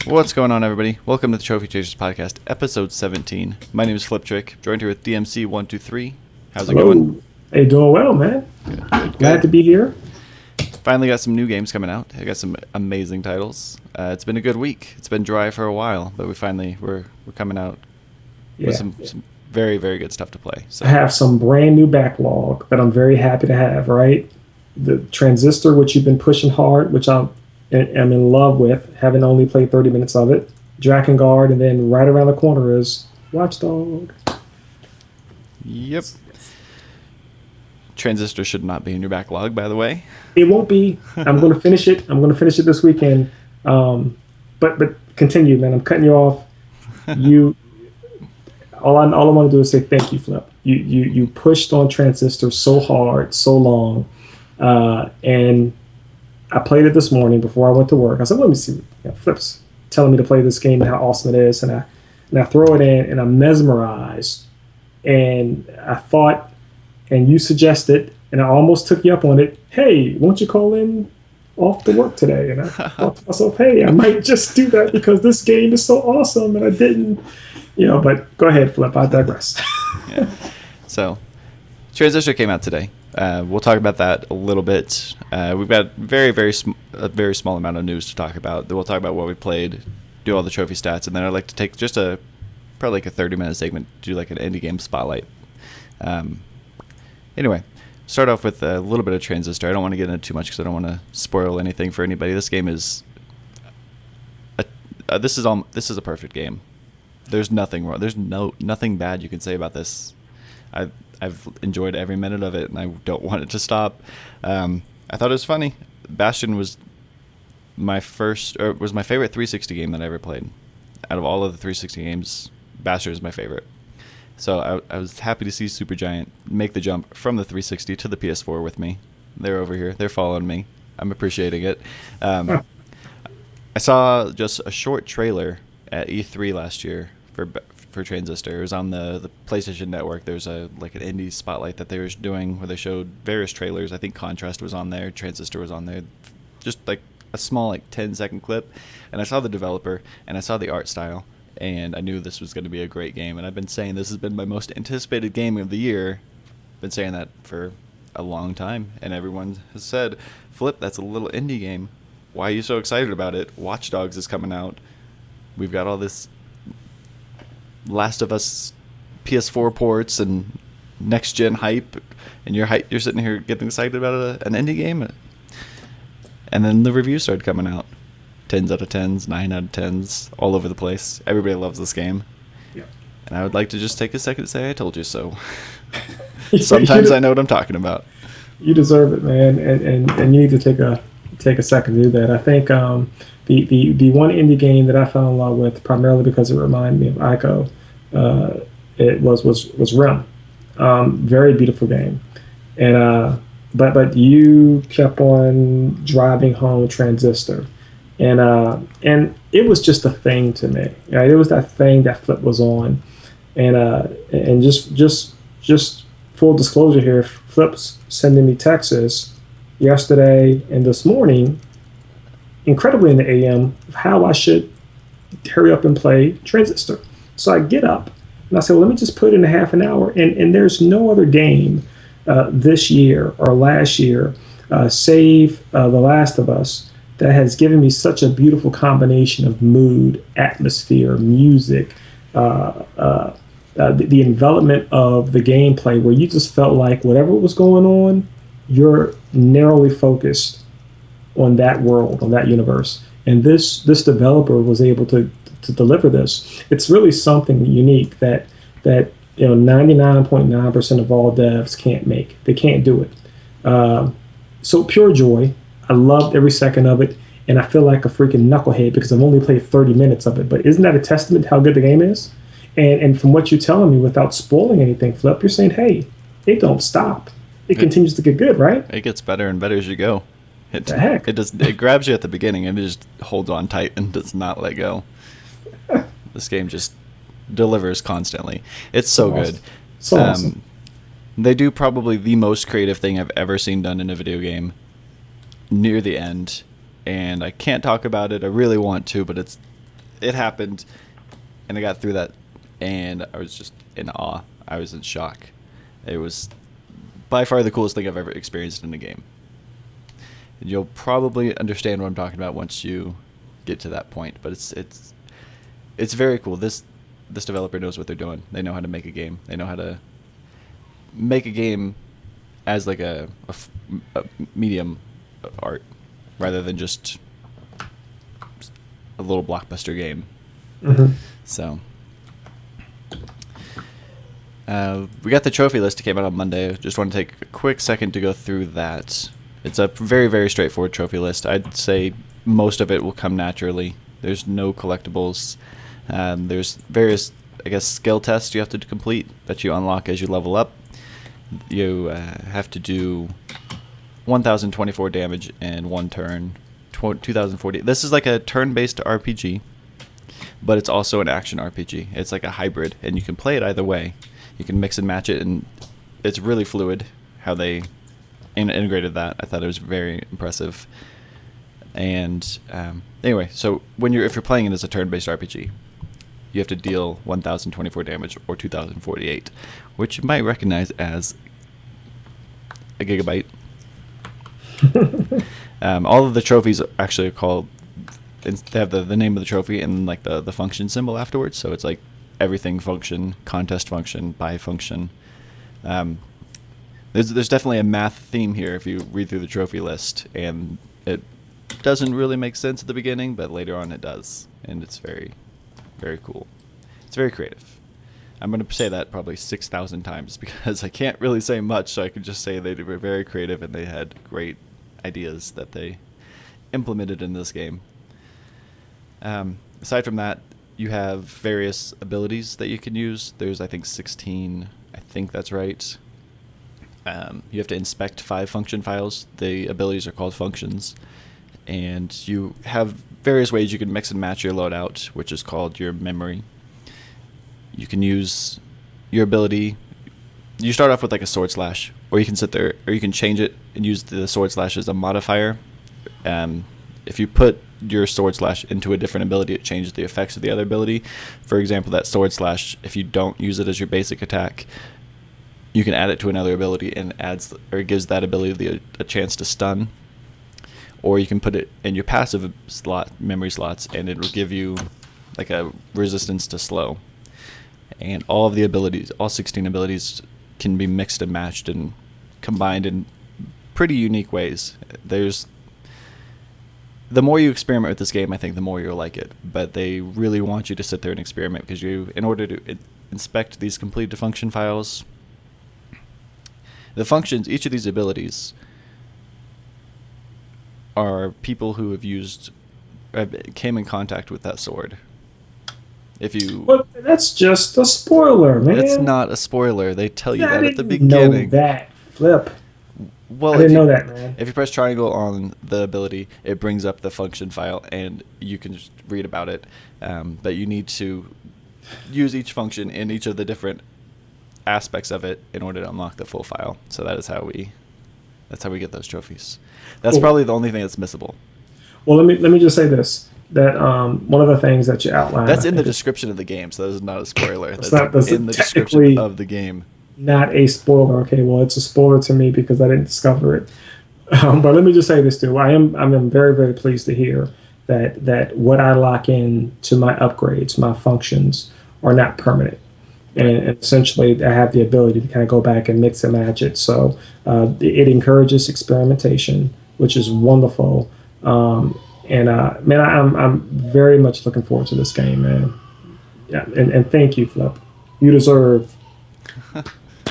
What's going on, everybody? Welcome to the Trophy Chasers Podcast, episode 17. My name is Fliptriq, joined here with DMC123. How's it Hello. going? Hey, doing well, man. Glad to be here. Finally got some new games coming out. I got some amazing titles. It's been a good week. It's been dry for a while, but we're coming out with some very, very good stuff to play. So I have some brand new backlog that I'm very happy to have, right? The Transistor, which you've been pushing hard, which I'm in love with, having only played 30 minutes of it. Drakengard, and then right around the corner is Watchdog. Yep. Transistor should not be in your backlog, by the way. It won't be. I'm going to finish it. I'm going to finish it this weekend. But continue, man. I'm cutting you off. All I want to do is say thank you, Flip. You pushed on Transistor so hard, so long, and I played it this morning before I went to work. I said, let me see. Flip's telling me to play this game and how awesome it is, and I throw it in, and I'm mesmerized. And I thought, and you suggested, and I almost took you up on it. Hey, won't you call in off to work today? And I thought to myself, hey, I might just do that because this game is so awesome, and I didn't, But go ahead, Flip. I digress. Yeah. So, Transistor came out today. We'll talk about that a little bit. We've got a very small amount of news to talk about. Then we'll talk about what we played, do all the trophy stats, and then I'd like to take just probably like a 30-minute segment, do like an indie game spotlight. Anyway, start off with a little bit of Transistor. I don't want to get into too much because I don't want to spoil anything for anybody. This game is this is a perfect game. There's nothing wrong. There's nothing bad you can say about this. I've enjoyed every minute of it, and I don't want it to stop. I thought it was funny. Bastion was my favorite 360 game that I ever played. Out of all of the 360 games, Bastion is my favorite. So I was happy to see Supergiant make the jump from the 360 to the PS4 with me. They're over here. They're following me. I'm appreciating it. I saw just a short trailer at E3 last year for Transistor. It was on the PlayStation Network. There's an indie spotlight that they were doing where they showed various trailers. I think Contrast was on there, Transistor was on there. Just like a small 10-second clip. And I saw the developer and I saw the art style, and I knew this was going to be a great game. And I've been saying this has been my most anticipated game of the year. Been saying that for a long time, and everyone has said, Flip, that's a little indie game. Why are you so excited about it? Watch Dogs is coming out. We've got all this Last of Us PS4 ports and next gen hype, and you're sitting here getting excited about an indie game. And then the reviews started coming out. 10s out of 10s, 9 out of 10s, all over the place. Everybody loves this game. Yeah. And I would like to just take a second to say I told you so. Sometimes I know what I'm talking about. You deserve it, man, and you need to take a second to do that. I think the one indie game that I fell in love with, primarily because it reminded me of Ico, it was Realm. Very beautiful game, and but you kept on driving home Transistor, and it was just a thing to me. Right? It was that thing that Flip was on, and just full disclosure here, Flip's sending me texts yesterday and this morning, incredibly in the AM, of how I should hurry up and play Transistor. So I get up and I say, well, let me just put in a half an hour. And there's no other game this year or last year, save The Last of Us, that has given me such a beautiful combination of mood, atmosphere, music, the envelopment of the gameplay, where you just felt like whatever was going on, you're narrowly focused on that world, on that universe. And this developer was able to deliver this. It's really something unique that 99.9% of all devs can't make. They can't do it. So pure joy. I loved every second of it, and I feel like a freaking knucklehead because I've only played 30 minutes of it. But isn't that a testament to how good the game is? And from what you're telling me, without spoiling anything, Flip, you're saying, hey, it don't stop. It continues to get good, right? It gets better and better as you go. The heck? It grabs you at the beginning and it just holds on tight and does not let go. This game just delivers constantly. It's so good. So awesome. They do probably the most creative thing I've ever seen done in a video game near the end, and I can't talk about it. I really want to, but it's it happened, and I got through that, and I was just in awe. I was in shock. It was by far the coolest thing I've ever experienced in a game. And you'll probably understand what I'm talking about once you get to that point. But it's very cool. This developer knows what they're doing. They know how to make a game. They know how to make a game as like a medium of art, rather than just a little blockbuster game. Mm-hmm. So we got the trophy list that came out on Monday. Just want to take a quick second to go through that. It's a very, very straightforward trophy list. I'd say most of it will come naturally. There's no collectibles. There's various, I guess, skill tests you have to complete that you unlock as you level up. You have to do 1,024 damage in one turn, 2,040. This is like a turn-based RPG, but it's also an action RPG. It's like a hybrid, and you can play it either way. You can mix and match it, and it's really fluid how they integrated that. I thought it was very impressive. And anyway, so if you're playing it as a turn-based RPG, you have to deal 1,024 damage or 2,048, which you might recognize as a gigabyte. All of the trophies actually are called. They have the name of the trophy and like the function symbol afterwards. So it's like everything function, contest function, buy function. There's definitely a math theme here if you read through the trophy list, and it doesn't really make sense at the beginning, but later on it does, and it's very, very cool. It's very creative. I'm going to say that probably 6,000 times because I can't really say much, so I can just say they were very creative and they had great ideas that they implemented in this game. Aside from that, you have various abilities that you can use. There's, I think, 16. I think that's right. You have to inspect 5 function files. The abilities are called functions. And you have various ways you can mix and match your loadout, which is called your memory. You can use your ability. You start off with like a sword slash, or you can sit there, or you can change it and use the sword slash as a modifier. If you put your sword slash into a different ability, it changes the effects of the other ability. For example, that sword slash, if you don't use it as your basic attack, you can add it to another ability and it gives that ability a chance to stun. Or you can put it in your passive memory slots, and it will give you like a resistance to slow. And all of the abilities, all 16 abilities, can be mixed and matched and combined in pretty unique ways. The more you experiment with this game, I think the more you'll like it. But they really want you to sit there and experiment, because in order to inspect these complete function files, the functions, each of these abilities are people who came in contact with that sword. But that's just a spoiler, man. It's not a spoiler. They tell you that at the I beginning. didn't know that. Flip. Well, I didn't know that, man. If you press triangle on the ability, it brings up the function file, and you can just read about it. But you need to use each function in each of the different aspects of it in order to unlock the full file. So that's how we get those trophies. That's probably the only thing that's missable. Well, let me just say this: that one of the things that you outlined. That's in the description of the game, so that is not a spoiler. That's in the description technically of the game. Not a spoiler. Okay, well, it's a spoiler to me because I didn't discover it. But let me just say this too: I'm very, very pleased to hear that what I lock in to my upgrades, my functions, are not permanent. And essentially, I have the ability to kind of go back and mix and match it. So it encourages experimentation, which is wonderful. Man, I'm very much looking forward to this game, man. Yeah, and thank you, Flip. You deserve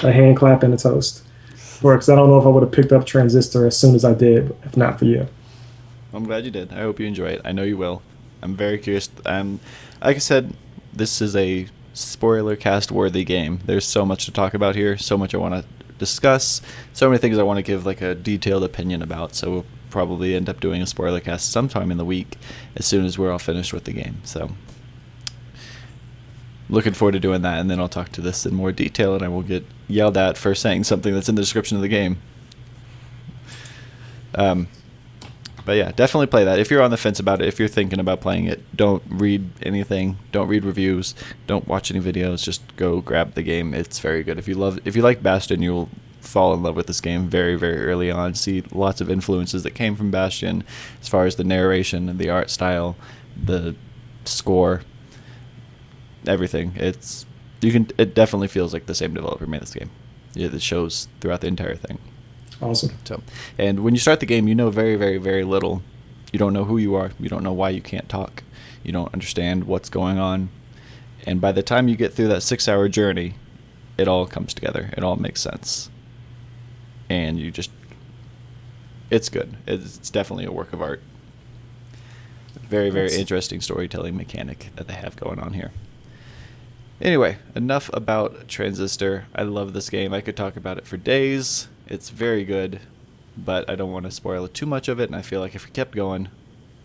a hand clap and a toast. Because I don't know if I would have picked up Transistor as soon as I did, if not for you. I'm glad you did. I hope you enjoy it. I know you will. I'm very curious. Like I said, this is a spoiler cast worthy game. There's so much to talk about here, so much I want to discuss, so many things I want to give like a detailed opinion about. So we'll probably end up doing a spoiler cast sometime in the week as soon as we're all finished with the game. So looking forward to doing that, and then I'll talk to this in more detail, and I will get yelled at for saying something that's in the description of the game. But yeah, definitely play that. If you're on the fence about it, if you're thinking about playing it, don't read anything. Don't read reviews. Don't watch any videos. Just go grab the game. It's very good. If you like Bastion, you'll fall in love with this game very, very early on. See lots of influences that came from Bastion, as far as the narration and the art style, the score, everything. It definitely feels like the same developer made this game. Yeah, it shows throughout the entire thing. Awesome. So, and when you start the game, you know very, very, very little. You don't know who you are. You don't know why you can't talk. You don't understand what's going on. And by the time you get through that 6-hour journey, it all comes together. It all makes sense. And it's good. It's definitely a work of art. Very, very interesting storytelling mechanic that they have going on here. Anyway, enough about Transistor. I love this game. I could talk about it for days. It's very good, but I don't want to spoil too much of it, and I feel like if we kept going,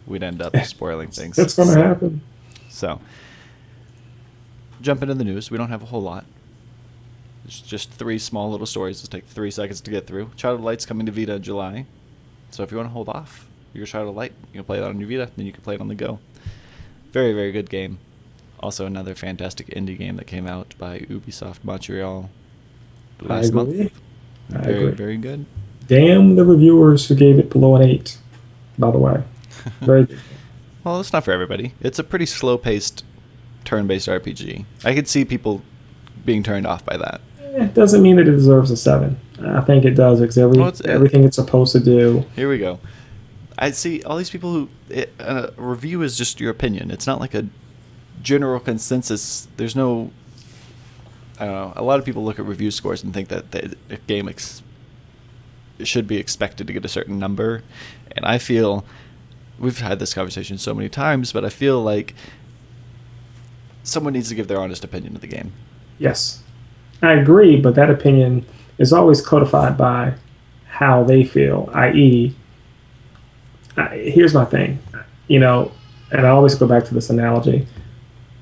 we'd end up spoiling things. It's going to happen. So, jump into the news. We don't have a whole lot. It's just 3 small little stories. It'll take 3 seconds to get through. Child of Light's coming to Vita in July, so if you want to hold off your Child of Light, you can play it on your Vita, then you can play it on the go. Very, very good game. Also, another fantastic indie game that came out by Ubisoft Montreal last month. I Very, agree. very good. Damn the reviewers who gave it below an 8, by the way. Very good. Well, it's not for everybody. It's a pretty slow-paced, turn-based RPG. I could see people being turned off by that. It doesn't mean that it deserves a 7. I think it does, because everything it's supposed to do. Here we go. I see all these people who... a review is just your opinion. It's not like a general consensus. There's no... I don't know. A lot of people look at review scores and think that a game should be expected to get a certain number. And I feel... We've had this conversation so many times, but I feel like someone needs to give their honest opinion of the game. Yes. I agree, but that opinion is always codified by how they feel, i.e., here's my thing, and I always go back to this analogy.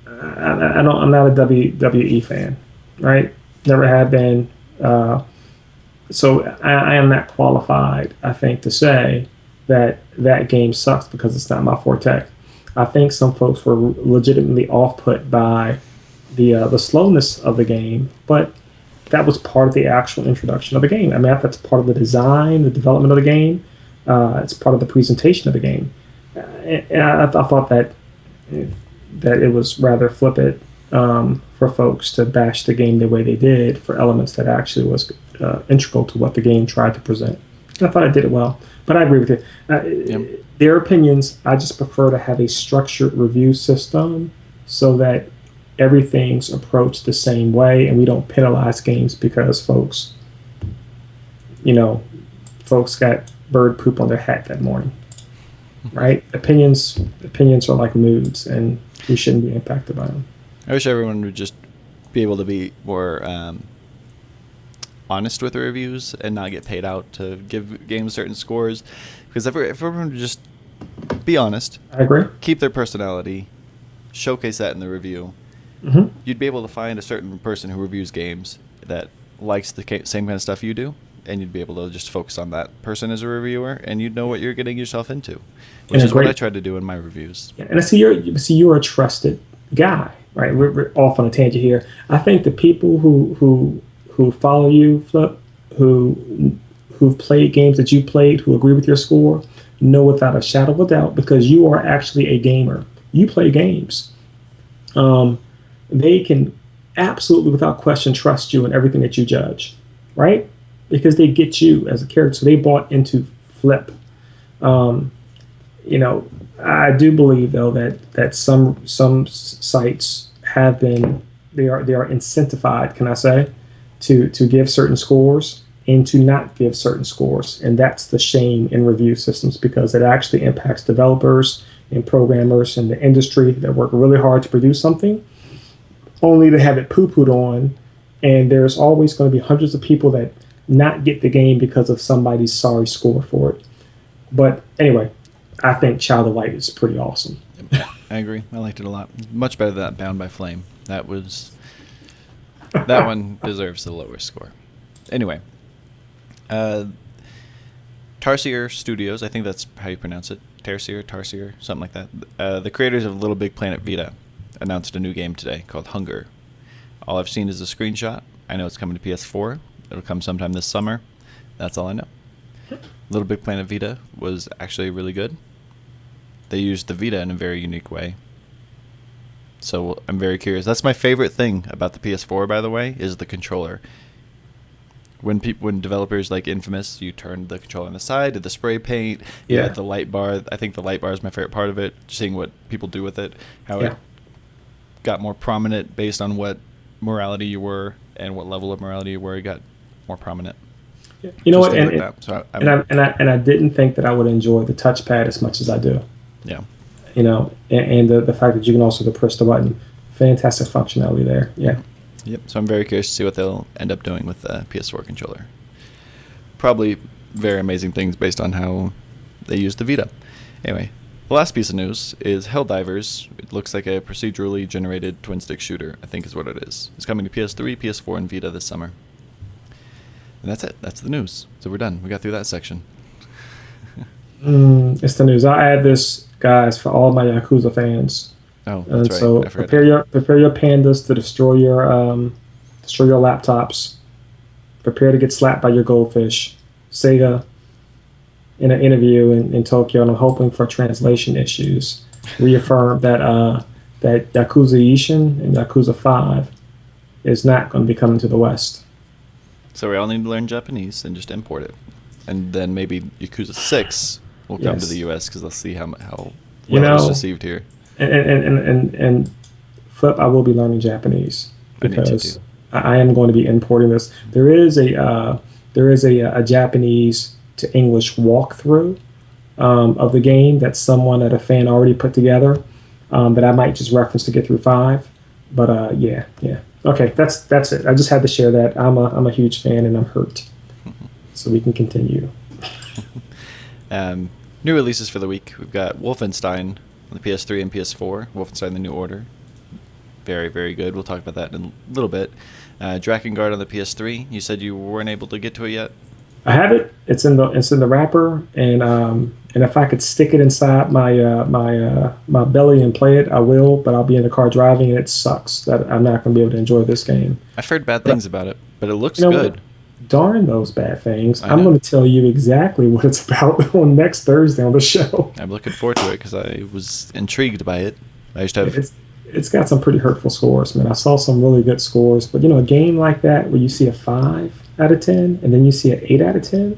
I'm not a WWE fan, right? Never have been. So I am not qualified, I think, to say that game sucks because it's not my forte. I think some folks were legitimately off-put by the slowness of the game, but that was part of the actual introduction of the game. I mean, that's part of the design, the development of the game. It's part of the presentation of the game. And I thought that it was rather flippant for folks to bash the game the way they did for elements that actually was integral to what the game tried to present. And I thought I did it well. But I agree with you. Yep. Their opinions, I just prefer to have a structured review system so that everything's approached the same way and we don't penalize games because folks got bird poop on their hat that morning. Right? Opinions are like moods, and we shouldn't be impacted by them. I wish everyone would just be able to be more honest with the reviews and not get paid out to give games certain scores. Because if everyone would just be honest, I agree. Keep their personality, showcase that in the review, you'd be able to find a certain person who reviews games that likes the same kind of stuff you do, and you'd be able to just focus on that person as a reviewer, and you'd know what you're getting yourself into, which is what I tried to do in my reviews. And I see you're a trusted guy, right? We're off on a tangent here. I think the people who follow you, Flip, who've played games that you played, who agree with your score, know without a shadow of a doubt, because you are actually a gamer. You play games. They can absolutely, without question, trust you in everything that you judge, right? Because they get you as a character. So they bought into Flip. I do believe though that some sites have been they are incentivized, can I say, to give certain scores and to not give certain scores, and that's the shame in review systems, because it actually impacts developers and programmers in the industry that work really hard to produce something, only to have it poo-pooed on, and there's always going to be hundreds of people that not get the game because of somebody's sorry score for it. But anyway, I think Child of Light is pretty awesome. I agree. I liked it a lot. Much better than Bound by Flame. That one deserves the lower score. Anyway, Tarsier Studios, I think that's how you pronounce it. Tarsier, something like that. The creators of Little Big Planet Vita announced a new game today called Hunger. All I've seen is a screenshot. I know it's coming to PS4. It'll come sometime this summer. That's all I know. Little Big Planet Vita was actually really good. They used the Vita in a very unique way. So I'm very curious. That's my favorite thing about the PS4, by the way, is the controller. When developers like Infamous, you turn the controller on the side, did the spray paint, you had the light bar. I think the light bar is my favorite part of it, seeing what people do with it, how it got more prominent based on what morality you were and what level of morality you were. It got more prominent. Yeah. You know what? And I didn't think that I would enjoy the touchpad as much as I do. Yeah. You know, and the fact that you can also push the button, fantastic functionality there. Yeah. Yep. So I'm very curious to see what they'll end up doing with the PS4 controller. Probably very amazing things based on how they use the Vita. Anyway, the last piece of news is Helldivers. It looks like a procedurally generated twin-stick shooter, I think is what it is. It's coming to PS3, PS4, and Vita this summer. And that's it. That's the news. So we're done. We got through that section. It's the news. I'll add this, guys, for all my Yakuza fans. Oh, that's right. So prepare your pandas to destroy your laptops. Prepare to get slapped by your goldfish. Sega, in an interview in Tokyo, and I'm hoping for translation issues, reaffirmed that Yakuza Ishin and Yakuza 5 is not going to be coming to the West. So we all need to learn Japanese and just import it, and then maybe Yakuza 6 will come to the U.S. because they'll see how well it's received here. And Flip, I will be learning Japanese because I am going to be importing this. There is a Japanese to English walkthrough of the game that a fan already put together that I might just reference to get through 5. But yeah. Okay, that's it. I just had to share that. I'm a huge fan and I'm hurt. So we can continue. New releases for the week. We've got Wolfenstein on the PS3 and PS4. Wolfenstein: The New Order. Very, very good. We'll talk about that in a little bit. Drakengard on the PS3. You said you weren't able to get to it yet? I have it. It's in the wrapper, and if I could stick it inside my belly and play it, I will. But I'll be in the car driving, and it sucks that I'm not going to be able to enjoy this game. I've heard bad things about it, but it looks good. Darn those bad things. I'm going to tell you exactly what it's about on next Thursday on the show. I'm looking forward to it because I was intrigued by it. I just have. It's got some pretty hurtful scores, man. I saw some really good scores, but a game like that where you see a 5 out of 10 and then you see an 8 out of 10,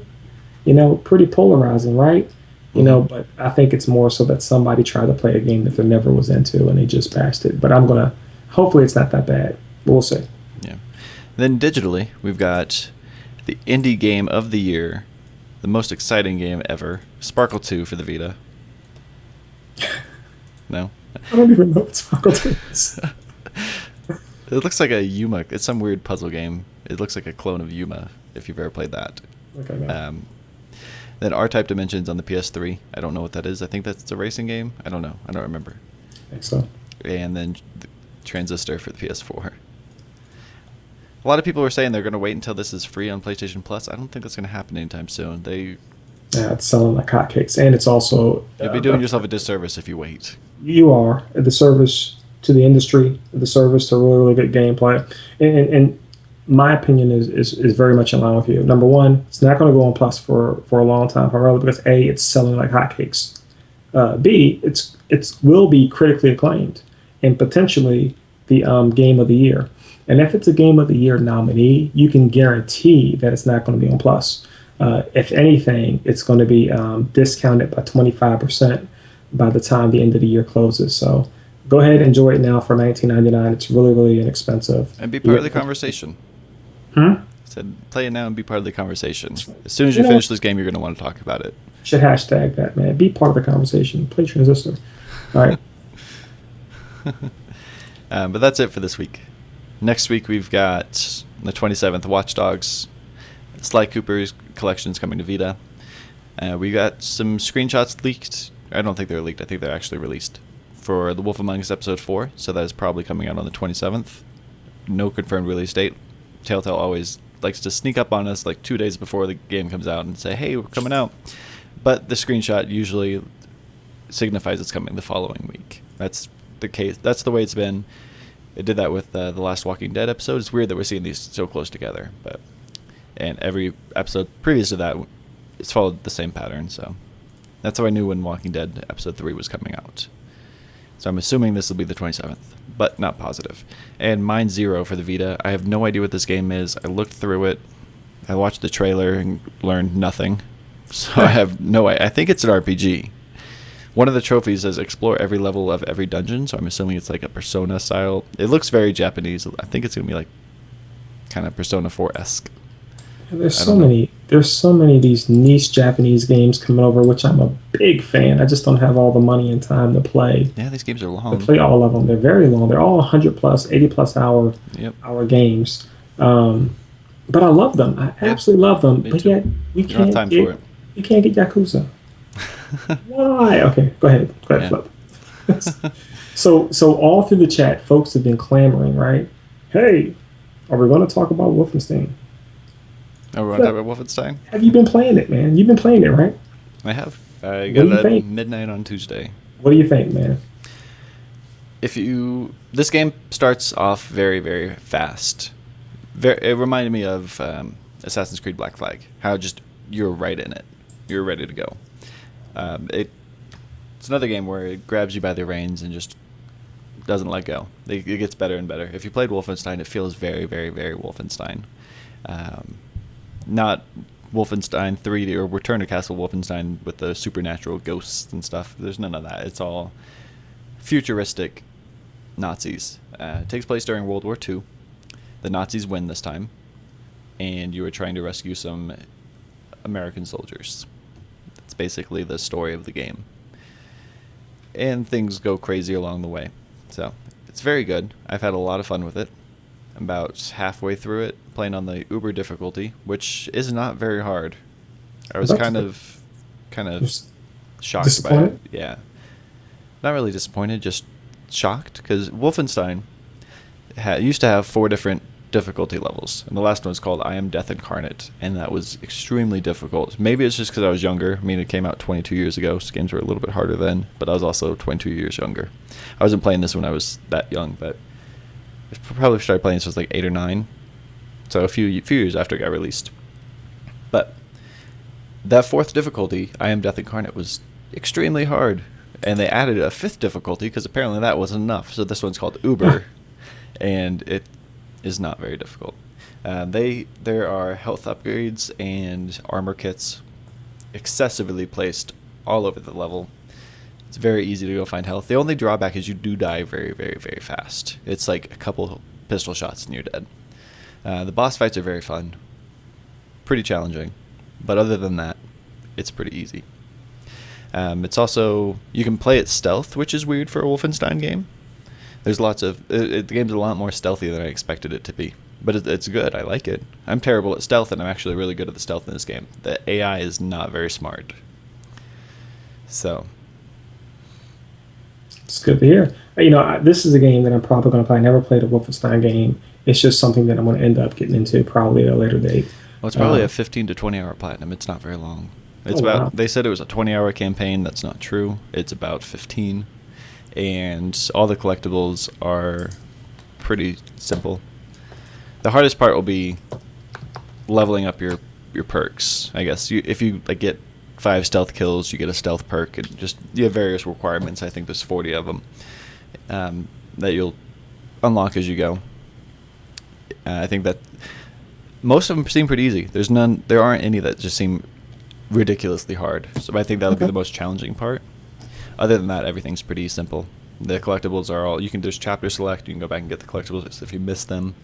pretty polarizing, right? But I think it's more so that somebody tried to play a game that they never was into and they just bashed it. But hopefully it's not that bad. We'll see. Yeah. Then digitally, we've got the indie game of the year, the most exciting game ever, Sparkle 2 for the Vita. No? I don't even know what Sparkle 2 is. It looks like a Yuma. It's some weird puzzle game. It looks like a clone of Yuma, if you've ever played that. Okay, no. Then R-Type Dimensions on the PS3. I don't know what that is. I think that's a racing game. I don't know. I don't remember. I think so. And then Transistor for the PS4. A lot of people are saying they're going to wait until this is free on PlayStation Plus. I don't think that's going to happen anytime soon. It's selling like hotcakes, and it's also... You'll be doing yourself a disservice if you wait. You are. A disservice to the industry, a disservice to really, really good gameplay. And my opinion is very much in line with you. Number one, it's not going to go on Plus for a long time, primarily because A, it's selling like hotcakes. B, it will be critically acclaimed and potentially the game of the year. And if it's a game of the year nominee, you can guarantee that it's not going to be on Plus. If anything, it's going to be discounted by 25% by the time the end of the year closes. So go ahead and enjoy it now for $19.99. It's really, really inexpensive. And be part of the conversation. I said play it now and be part of the conversation. As soon as you finish this game, you're going to want to talk about it. Should hashtag that, man. Be part of the conversation. Play Transistor. All right. But that's it for this week. Next week, we've got the 27th, Watch Dogs. Sly Cooper's collection's coming to Vita. We got some screenshots leaked. I don't think they're leaked. I think they're actually released for The Wolf Among Us Episode 4. So that is probably coming out on the 27th. No confirmed release date. Telltale always likes to sneak up on us like 2 days before the game comes out and say, "Hey, we're coming out." But the screenshot usually signifies it's coming the following week. That's the case. That's the way it's been. It did that with the last Walking Dead episode. It's weird that we're seeing these so close together, and every episode previous to that, it's followed the same pattern. So that's how I knew when Walking Dead episode 3 was coming out. So I'm assuming this will be the 27th, but not positive. And Mind Zero for the Vita. I have no idea what this game is. I looked through it. I watched the trailer and learned nothing. So I have no idea. I think it's an RPG. One of the trophies says explore every level of every dungeon, so I'm assuming it's like a Persona style. It looks very Japanese. I think it's going to be like kind of Persona 4-esque. There's so many of these niche Japanese games coming over, which I'm a big fan. I just don't have all the money and time to play. Yeah, these games are long. To play all of them. They're very long. They're all 100 plus, 80 plus hour games. But I love them. I absolutely love them. But yet we can't get Yakuza. Why? Okay, go ahead, Flip. So all through the chat, folks have been clamoring, right? Hey, are we going to talk about Wolfenstein? Oh, we're going to talk about Wolfenstein? Have you been playing it, man? You've been playing it, right? I have. I got it at midnight on Tuesday. What do you think, man? This game starts off very, very fast. It reminded me of Assassin's Creed Black Flag. How just you're right in it. You're ready to go. It's another game where it grabs you by the reins and just doesn't let go. It gets better and better. If you played Wolfenstein, it feels very, very, very Wolfenstein. Not Wolfenstein 3D or Return to Castle Wolfenstein with the supernatural ghosts and stuff. There's none of that. It's all futuristic Nazis. It takes place during World War II. The Nazis win this time, and you are trying to rescue some American soldiers. That's basically the story of the game. And things go crazy along the way. So, it's very good. I've had a lot of fun with it. I'm about halfway through it, playing on the Uber difficulty, which is not very hard. I was kind of shocked by it. Yeah. Not really disappointed, just shocked, because Wolfenstein used to have 4 different difficulty levels, and the last one was called I Am Death Incarnate, and that was extremely difficult. Maybe it's just because I was younger. I mean, it came out 22 years ago, so games were a little bit harder then, but I was also 22 years younger. I wasn't playing this when I was that young, but I probably started playing this when I was like 8 or 9, so a few years after it got released. But that 4th difficulty, I Am Death Incarnate, was extremely hard, and they added a 5th difficulty because apparently that wasn't enough, so this one's called Uber. And it is not very difficult. There are health upgrades and armor kits excessively placed all over the level. It's very easy to go find health. The only drawback is you do die very, very, very fast. It's like a couple pistol shots and you're dead. The boss fights are very fun. Pretty challenging. But other than that, it's pretty easy. It's also, you can play it stealth, which is weird for a Wolfenstein game. There's lots of... the game's a lot more stealthy than I expected it to be. But it's good. I like it. I'm terrible at stealth, and I'm actually really good at the stealth in this game. The AI is not very smart. So... It's good to hear. This is a game that I'm probably going to play. I never played a Wolfenstein game. It's just something that I'm going to end up getting into probably at a later date. Well, it's probably a 15 to 20 hour platinum. It's not very long. It's wow. They said it was a 20-hour campaign. That's not true. It's about 15. And all the collectibles are pretty simple. The hardest part will be leveling up your perks, I guess. If you get 5 stealth kills, you get a stealth perk, and just you have various requirements. I think there's 40 of them that you'll unlock as you go. I think that most of them seem pretty easy. There aren't any that just seem ridiculously hard. So I think that'll be the most challenging part. Other than that, everything's pretty simple. The collectibles are all... There's chapter select. You can go back and get the collectibles if you miss them.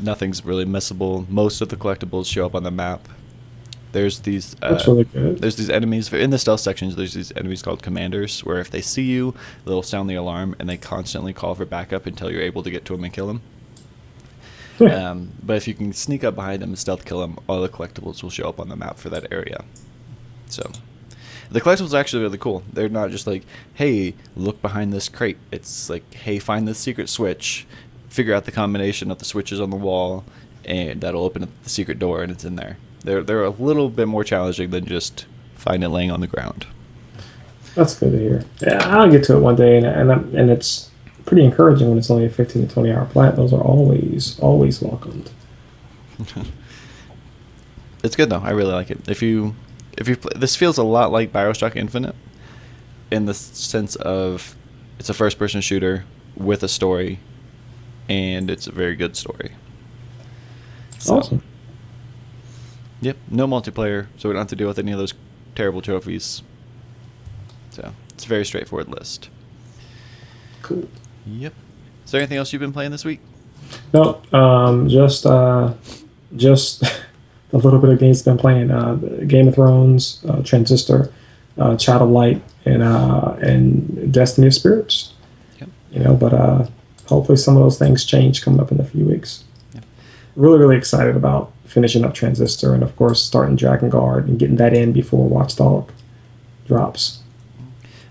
Nothing's really missable. Most of the collectibles show up on the map. There's these... That's really good. There's these enemies... In the stealth sections, there's these enemies called commanders, where if they see you, they'll sound the alarm, and they constantly call for backup until you're able to get to them and kill them. But if you can sneak up behind them and stealth kill them, all the collectibles will show up on the map for that area. So... The collectibles are actually really cool. They're not just like, hey, look behind this crate. It's like, hey, find this secret switch, figure out the combination of the switches on the wall, and that'll open up the secret door, and it's in there. They're a little bit more challenging than just find it laying on the ground. That's good to hear. Yeah, I'll get to it one day, and it's pretty encouraging when it's only a 15 to 20 hour plat. Those are always welcomed. It's good though. I really like it. If you this feels a lot like BioShock Infinite in the sense of it's a first person shooter with a story, and it's a very good story. So, awesome. Yep, no multiplayer, so we don't have to deal with any of those terrible trophies. So it's a very straightforward list. Cool. Yep. Is there anything else you've been playing this week? No, just a little bit of games I've been playing. Game of Thrones, Transistor, Child of Light, and Destiny of Spirits. Yep. But hopefully some of those things change coming up in a few weeks. Yep. Really excited about finishing up Transistor and, of course, starting Dragon Guard and getting that in before Watchdog drops.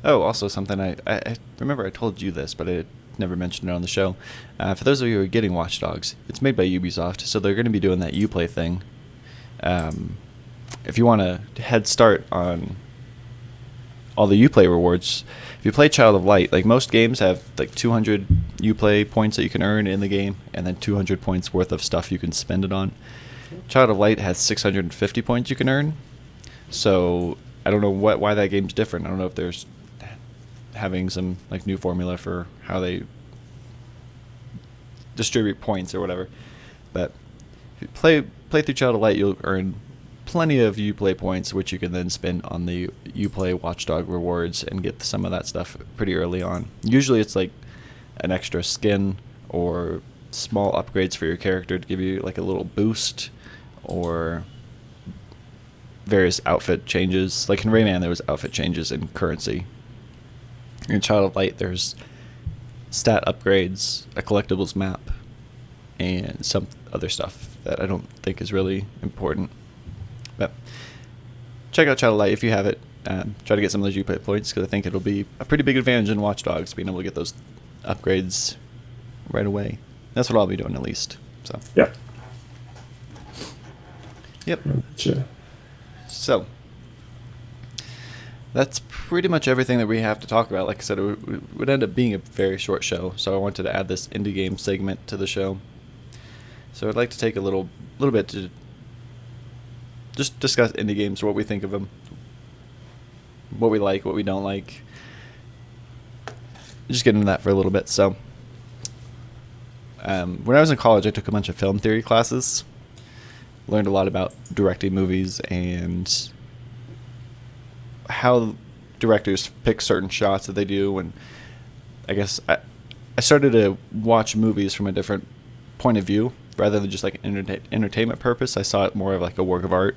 Oh, also something I remember I told you this, but I never mentioned it on the show. For those of you who are getting Watch Dogs, it's made by Ubisoft, so they're going to be doing that Uplay thing. If you want a head start on all the Uplay rewards, if you play Child of Light, like most games have like 200 Uplay points that you can earn in the game, and then 200 points worth of stuff you can spend it on. Child of Light has 650 points you can earn, so I don't know why that game's different. I don't know if there's having some like new formula for how they distribute points or whatever. But if you play through Child of Light, you'll earn plenty of Uplay points, which you can then spend on the Uplay Watchdog rewards and get some of that stuff pretty early on. Usually it's like an extra skin or small upgrades for your character to give you like a little boost, or various outfit changes. Like in Rayman, there was outfit changes in currency. In Child of Light, there's stat upgrades, a collectibles map, and some other stuff that I don't think is really important. But check out Child of Light if you have it. Try to get some of those Uplay points, because I think it'll be a pretty big advantage in Watch Dogs, being able to get those upgrades right away. That's what I'll be doing, at least. So. Yep. Sure. So that's pretty much everything that we have to talk about. Like I said, it would end up being a very short show, so I wanted to add this indie game segment to the show. So I'd like to take a little bit to just discuss indie games, what we think of them, what we like, what we don't like. Just get into that for a little bit. So when I was in college, I took a bunch of film theory classes. Learned a lot about directing movies and how directors pick certain shots that they do, and I guess I started to watch movies from a different point of view rather than just like an entertainment purpose. I saw it more of like a work of art,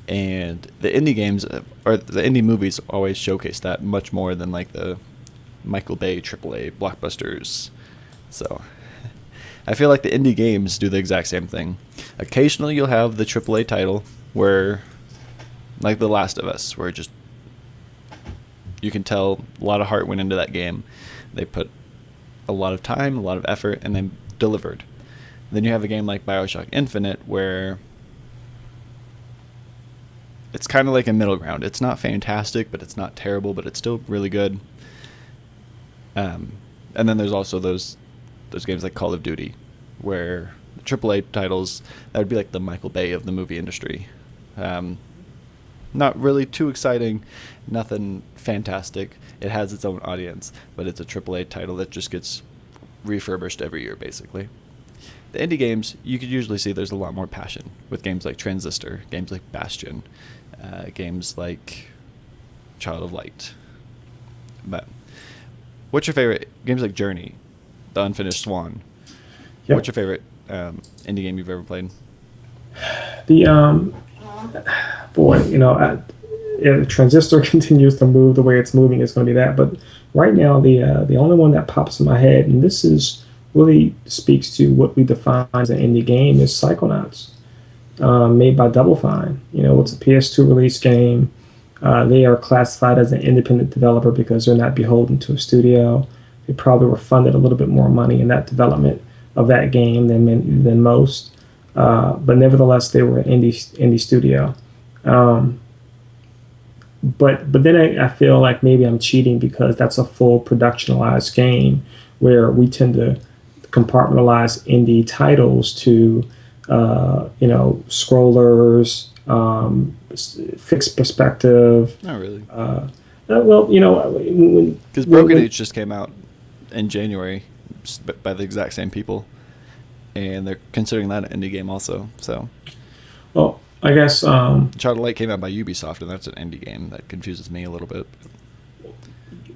and the indie games or the indie movies always showcase that much more than like the Michael Bay AAA blockbusters. So I feel like the indie games do the exact same thing. Occasionally you'll have the AAA title where, like The Last of Us, where just you can tell a lot of heart went into that game. They put a lot of time, a lot of effort, and then delivered. Then you have a game like BioShock Infinite where it's kind of like a middle ground. It's not fantastic, but it's not terrible, but it's still really good. And then there's also those games like Call of Duty, where the AAA titles, that would be like the Michael Bay of the movie industry. Not really too exciting, nothing fantastic. It has its own audience, but it's a AAA title that just gets refurbished every year, basically. The indie games, you could usually see there's a lot more passion with games like Transistor, games like Bastion, games like Child of Light. But what's your favorite games like Journey, The Unfinished Swan? Yep. What's your favorite indie game you've ever played? The if Transistor continues to move the way it's moving, it's going to be that. But right now, the only one that pops in my head, and this is really speaks to what we define as an indie game, is Psychonauts, made by Double Fine. It's a PS2 release game. They are classified as an independent developer because they're not beholden to a studio. They probably were funded a little bit more money in that development. of that game than most. But nevertheless, they were an indie studio. Um, but then I feel like maybe I'm cheating because that's a full productionalized game where we tend to compartmentalize indie titles to scrollers, fixed perspective. Not really. Well, Because Broken Age just came out in January by the exact same people, and they're considering that an indie game also. So, well, I guess Child of Light came out by Ubisoft, and that's an indie game. That confuses me a little bit.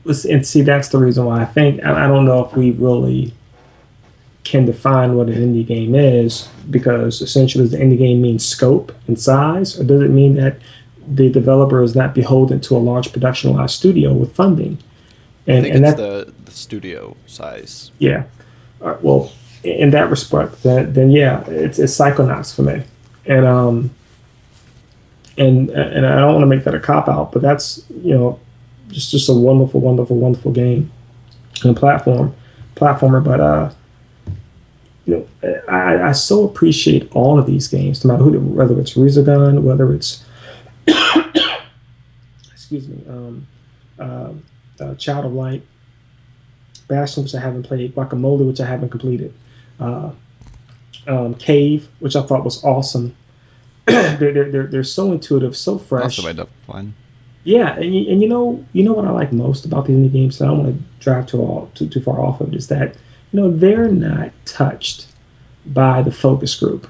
and see that's the reason why I don't know if we really can define what an indie game is, because essentially does the indie game mean scope and size, or does it mean that the developer is not beholden to a large productionalized studio with funding? I think it's the studio size. Yeah. All right, well, in that respect, then yeah, it's Psychonauts for me, and and I don't want to make that a cop out, but that's just a wonderful, wonderful, wonderful game and platformer. But I so appreciate all of these games, no matter whether it's Resogun, whether it's excuse me, Child of Light, Bastion, which I haven't played, Guacamole, which I haven't completed, Cave, which I thought was awesome. They're so intuitive, so fresh. Also end up fun. Yeah, and you know what I like most about the indie games, so I don't want to drive too far off of it, is that they're not touched by the focus group.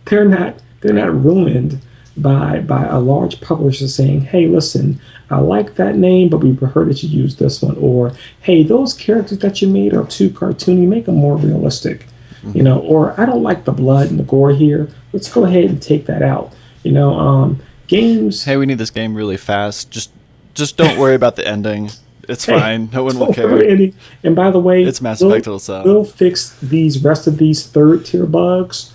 They're not ruined by a large publisher saying, "Hey, listen, I like that name, but we prefer that you use this one," or "Hey, those characters that you made are too cartoony. Make them more realistic." Or "I don't like the blood and the gore here. Let's go ahead and take that out." Games. Hey, we need this game really fast. Just don't worry about the ending. It's fine. No one will care. And by the way, it's Mass Effect. It'll sell. We'll fix these rest of these third tier bugs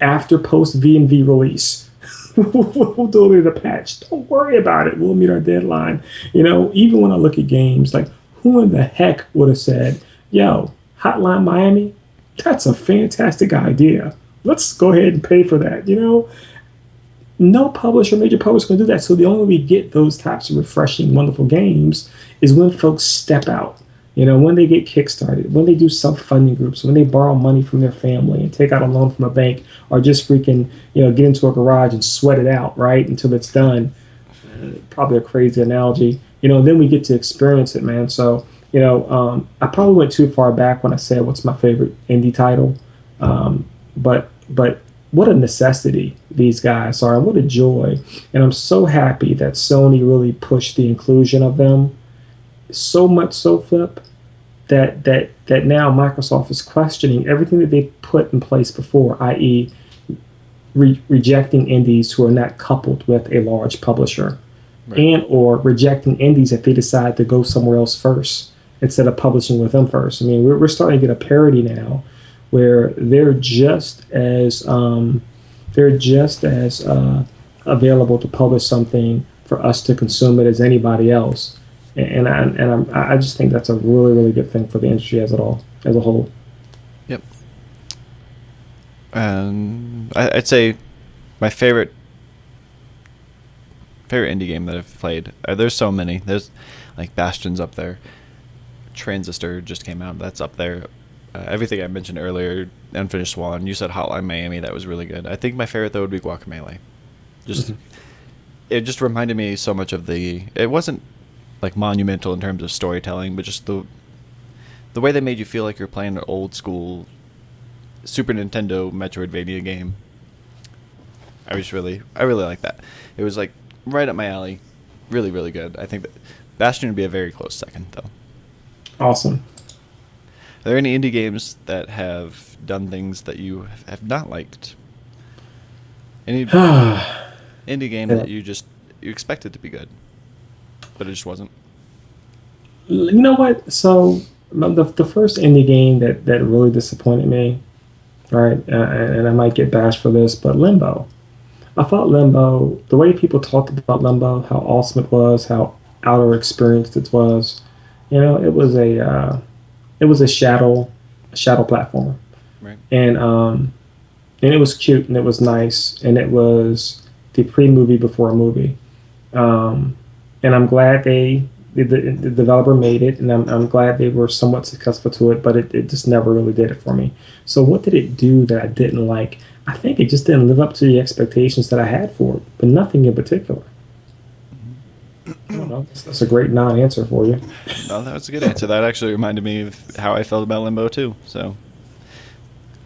after post V&V release. We'll do it in a patch. Don't worry about it. We'll meet our deadline. Even when I look at games, like, who in the heck would have said, "Yo, Hotline Miami, that's a fantastic idea. Let's go ahead and pay for that." No major publisher can do that. So the only way we get those types of refreshing, wonderful games is when folks step out. When they get kickstarted, when they do self-funding groups, when they borrow money from their family and take out a loan from a bank, or just freaking, get into a garage and sweat it out, right, until it's done. Probably a crazy analogy. Then we get to experience it, man. So, I probably went too far back when I said what's my favorite indie title. But what a necessity these guys are, and what a joy. And I'm so happy that Sony really pushed the inclusion of them, so much so, Flip, that now Microsoft is questioning everything that they put in place before, i.e. Rejecting indies who are not coupled with a large publisher, right, and or rejecting indies if they decide to go somewhere else first instead of publishing with them first. I mean, we're starting to get a parity now where they're just as available to publish something for us to consume it as anybody else, and I just think that's a really, really good thing for the industry as a whole. Yep. I'd say my favorite indie game that I've played. There's so many. There's like Bastion's up there. Transistor just came out. That's up there. Everything I mentioned earlier, Unfinished Swan. You said Hotline Miami. That was really good. I think my favorite though would be Guacamelee. It just reminded me so much of it wasn't like monumental in terms of storytelling, but just the way they made you feel like you're playing an old school Super Nintendo Metroidvania game. I really like that. It was like right up my alley. Really, really good. I think that Bastion would be a very close second though. Awesome. Are there any indie games that have done things that you have not liked? Any indie game that you expected to be good, but it just wasn't? You know what? So the first indie game that really disappointed me, right? And I might get bashed for this, but Limbo. I thought Limbo, the way people talked about Limbo, how awesome it was, how outer experienced it was, it was a shadow platformer. Right. And it was cute and it was nice and it was the pre-movie before a movie. Um, and I'm glad the developer made it, and I'm glad they were somewhat successful to it, but it just never really did it for me. So what did it do that I didn't like? I think it just didn't live up to the expectations that I had for it, but nothing in particular. I don't know. That's a great non-answer for you. No, that was a good answer. That actually reminded me of how I felt about Limbo too. So,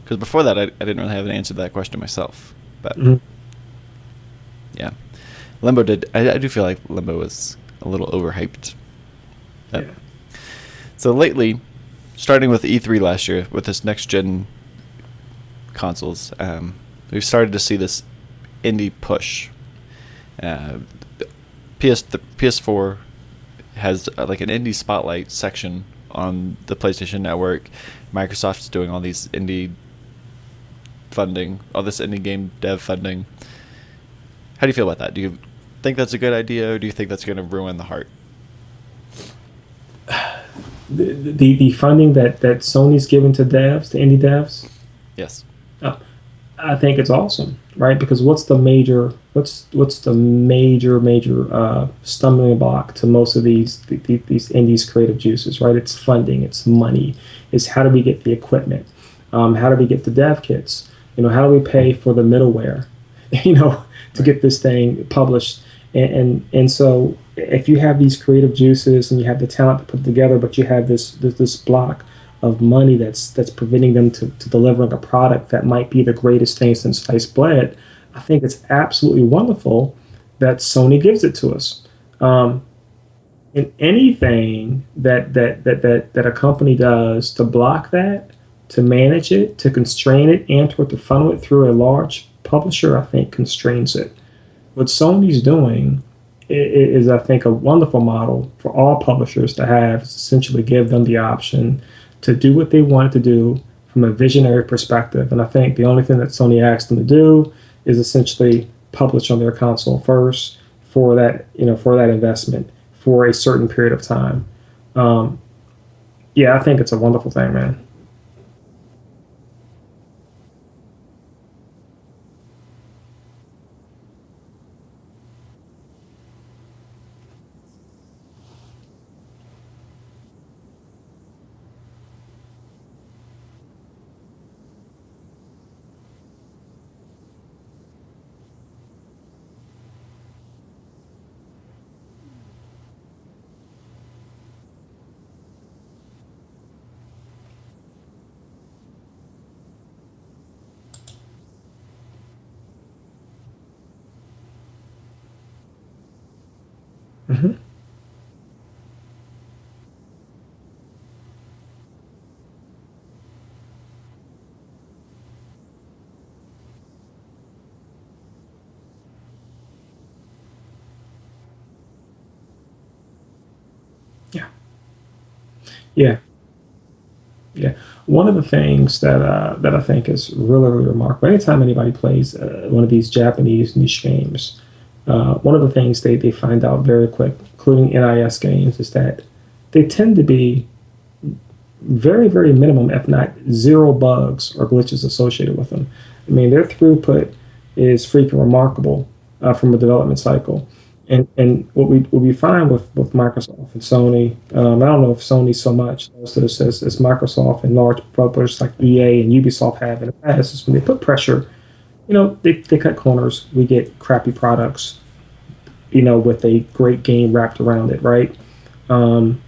because before that, I didn't really have an answer to that question myself. But Mhm. yeah, Limbo did. I do feel like Limbo was a little overhyped. But, Yeah. so lately, starting with E3 last year, with this next gen consoles, we've started to see this indie push. The PS4 has like an indie spotlight section on the PlayStation Network. Microsoft's doing all these indie funding, all this indie game dev funding. How do you feel about that? Do you think that's a good idea, or do you think that's going to ruin the heart? The funding that Sony's given to devs, to indie devs, Yes. uh, I think it's awesome, right? Because what's the major stumbling block to most of these indies creative juices, right? It's funding, it's money, it's how do we get the equipment, how do we get the dev kits, how do we pay for the middleware, to Right. get this thing published, and so if you have these creative juices and you have the talent to put it together, but you have this block of money that's preventing them to delivering a product that might be the greatest thing since sliced bread, I think it's absolutely wonderful that Sony gives it to us. Um, and anything that a company does to block that, to manage it, to constrain it, and to funnel it through a large publisher, I think constrains it. What Sony's doing is, I think, a wonderful model for all publishers to have. Is essentially give them the option to do what they want to do from a visionary perspective. And I think the only thing that Sony asked them to do is essentially publish on their console first for that investment for a certain period of time. Um, yeah, I think it's a wonderful thing, man. Hmm. Yeah, yeah. Yeah, one of the things that I think is really, really remarkable. Anytime anybody plays one of these Japanese niche games, one of the things they find out very quick, including NIS games, is that they tend to be very, very minimum, if not zero bugs or glitches associated with them. I mean, their throughput is freaking remarkable from a development cycle. And what we find with Microsoft and Sony, I don't know if Sony so much knows this as Microsoft and large publishers like EA and Ubisoft have in the past, is when they put pressure, they cut corners. We get crappy products, with a great game wrapped around it, right? Um,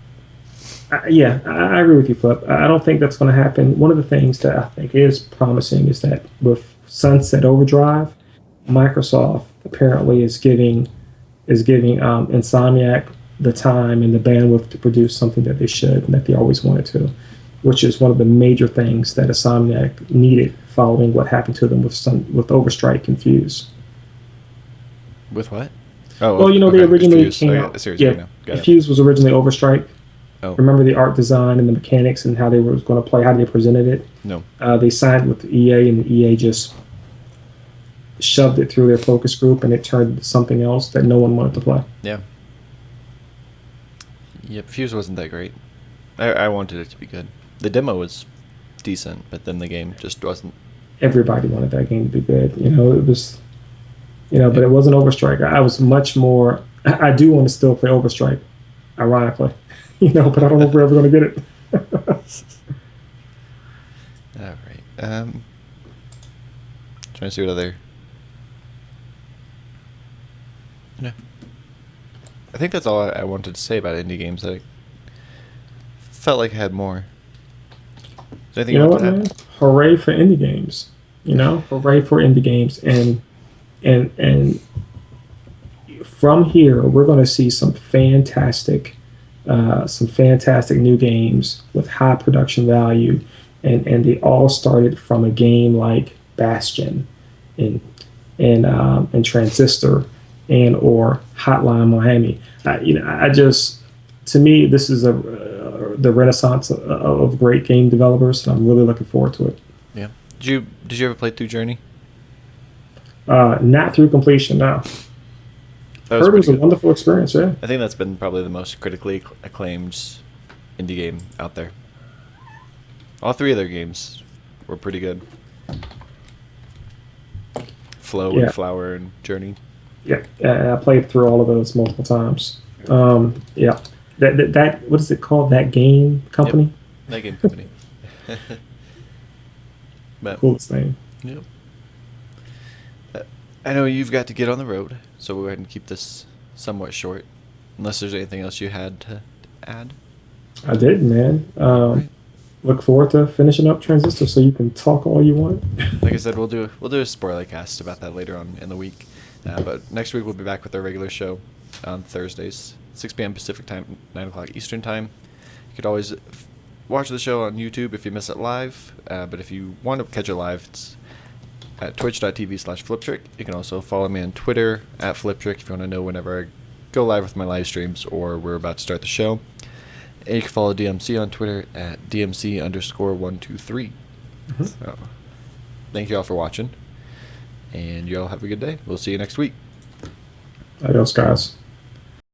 yeah, I agree with you, Flip. I don't think that's going to happen. One of the things that I think is promising is that with Sunset Overdrive, Microsoft apparently is giving Insomniac the time and the bandwidth to produce something that they should and that they always wanted to, which is one of the major things that Insomniac needed following what happened to them with Overstrike and Fuse. With what? Oh, Well, they okay. It's originally Fuse. came Okay, out. a series right Yeah, now. Got it. Fuse was originally Overstrike. Oh, Remember the art design and the mechanics and how they were going to play, how they presented it. no. They signed with EA, and EA just shoved it through their focus group, and it turned into something else that no one wanted to play. Yeah. Yep, Fuse wasn't that great. I wanted it to be good. The demo was decent, but then the game just wasn't. Everybody wanted that game to be good. It was, but it wasn't Overstrike. I was much more. I do want to still play Overstrike, ironically, but I don't know if we're ever going to get it. All right. Trying to see what other. Yeah. I think that's all I wanted to say about indie games. I felt like I had more. Is there anything You you know want what, to add? man? Hooray for indie games. Hooray for indie games. And from here, we're going to see some fantastic new games with high production value, and they all started from a game like Bastion, and Transistor, and or Hotline Miami. To me, this is the renaissance of great game developers, and I'm really looking forward to it. Yeah. Did you ever play through Journey? Not through completion, no. That was Heard it was pretty a good. wonderful experience, yeah. I think that's been probably the most critically acclaimed indie game out there. All three of their games were pretty good. Flow Yeah. and Flower and Journey. Yeah, I played through all of those multiple times. Yeah, that what is it called? That game company? Yep. That game company. But Coolest name. yep. I know you've got to get on the road, so we'll go ahead and keep this somewhat short. Unless there's anything else you had to add. I did, man. Right. Look forward to finishing up Transistor, so you can talk all you want. Like I said, we'll do a spoiler cast about that later on in the week. But next week we'll be back with our regular show on Thursdays, 6 p.m. Pacific time, 9 o'clock Eastern time. You could always watch the show on YouTube if you miss it live. But if you want to catch it live, it's at twitch.tv/Fliptriq. You can also follow me on Twitter at Fliptriq if you want to know whenever I go live with my live streams or we're about to start the show. And you can follow DMC on Twitter at DMC_123. Mhm. So, thank you all for watching. And you all have a good day. We'll see you next week. Adios, guys.